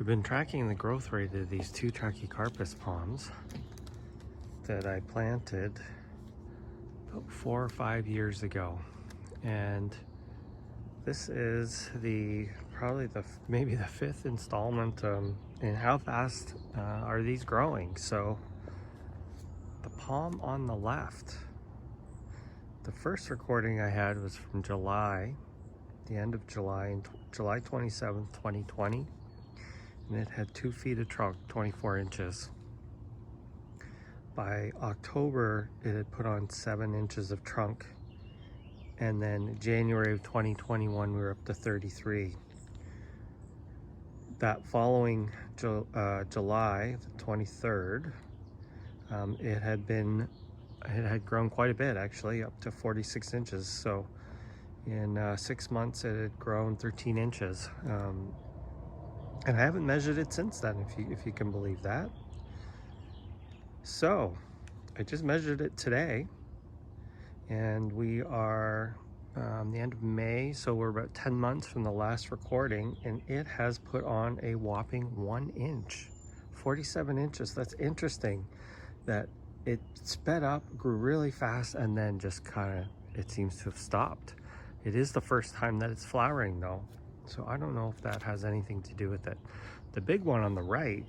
We've been tracking the growth rate of these two Trachycarpus palms that I planted about 4 or 5 years ago, and this is maybe the fifth installment in how fast are these growing. So the palm on the left, the first recording I had was from July, the end of July, July 27th, 2020. And it had 2 feet of trunk, 24 inches. By October, it had put on 7 inches of trunk. And then January of 2021, we were up to 33. That following July, the 23rd, it had grown quite a bit, actually, up to 46 inches. So in 6 months, it had grown 13 inches. And I haven't measured it since then, if you can believe that. So I just measured it today, and we are the end of May, so we're about 10 months from the last recording, and it has put on a whopping 1 inch, 47 inches. That's interesting that it sped up, grew really fast, and then just it seems to have stopped. It is the first time that it's flowering though. So I don't know if that has anything to do with it. The big one on the right,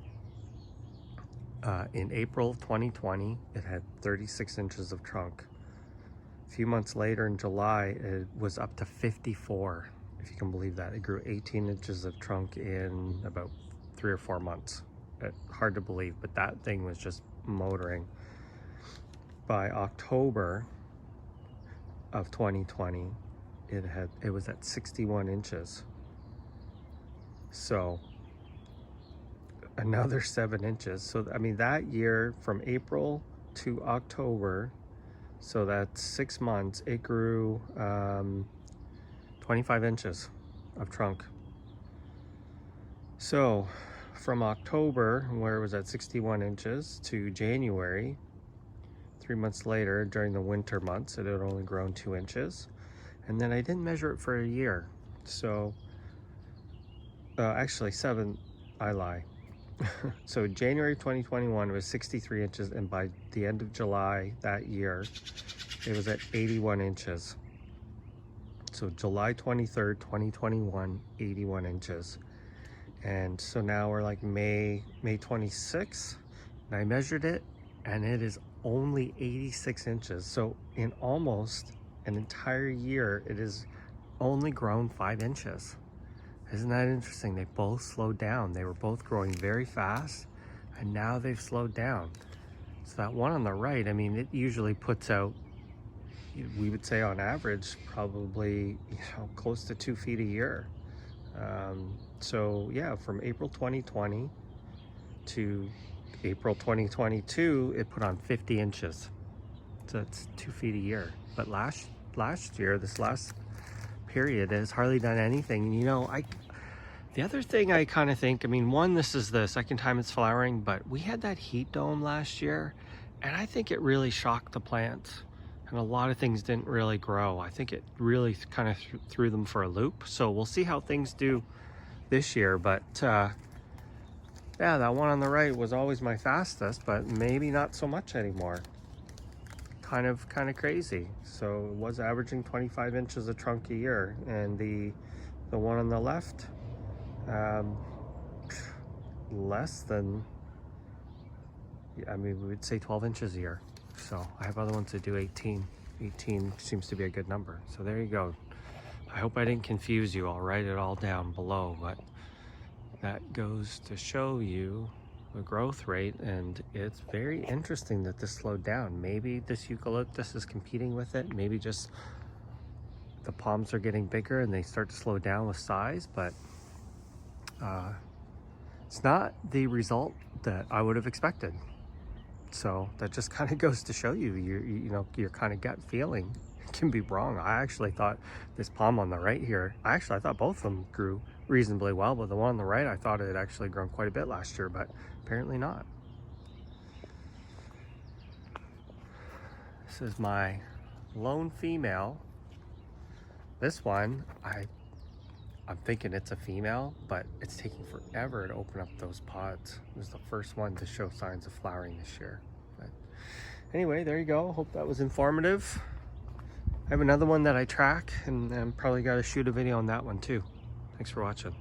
in April of 2020, it had 36 inches of trunk. A few months later in July, it was up to 54, if you can believe that. It grew 18 inches of trunk in about 3 or 4 months. Hard to believe, but that thing was just motoring. By October of 2020, it was at 61 inches. So another 7 inches. So I mean, that year from April to October, so that's 6 months, it grew 25 inches of trunk. So from October, where it was at 61 inches, to January, 3 months later, during the winter months, it had only grown 2 inches. And then I didn't measure it for a year. So actually 7, I lie. So January 2021 was 63 inches, and by the end of July that year, it was at 81 inches. So July 23rd, 2021, 81 inches. And so now we're like May 26th, and I measured it, and it is only 86 inches. So in almost an entire year, it has only grown 5 inches. Isn't that interesting? They both slowed down. They were both growing very fast, and now they've slowed down. So that one on the right, I mean, it usually puts out, we would say on average, probably close to 2 feet a year. So yeah, from April 2020 to April 2022, it put on 50 inches. So that's 2 feet a year. But last year, this last period, has hardly done anything. You know, the other thing I kind of think, I mean, one, this is the second time it's flowering, but we had that heat dome last year, and I think it really shocked the plants, and a lot of things didn't really grow. I think it really kind of threw them for a loop. So we'll see how things do this year. But yeah, that one on the right was always my fastest, but maybe not so much anymore. Kind of crazy. So it was averaging 25 inches of trunk a year, and the one on the left, less than, I mean, we would say 12 inches a year. So I have other ones that do 18 seems to be a good number. So there you go. I hope I didn't confuse you. I'll write it all down below, but that goes to show you the growth rate, and it's very interesting that this slowed down. Maybe this eucalyptus is competing with it. Maybe just the palms are getting bigger and they start to slow down with size, but it's not the result that I would have expected. So that just kind of goes to show you, your kind of gut feeling can be wrong. I actually thought this palm on the right here, I thought both of them grew reasonably well, but the one on the right, I thought it had actually grown quite a bit last year, but apparently not. This is my lone female. This one, I'm thinking it's a female, but it's taking forever to open up those pods. It was the first one to show signs of flowering this year. But anyway, there you go. Hope that was informative. I have another one that I track, and I'm probably got to shoot a video on that one too. Thanks for watching.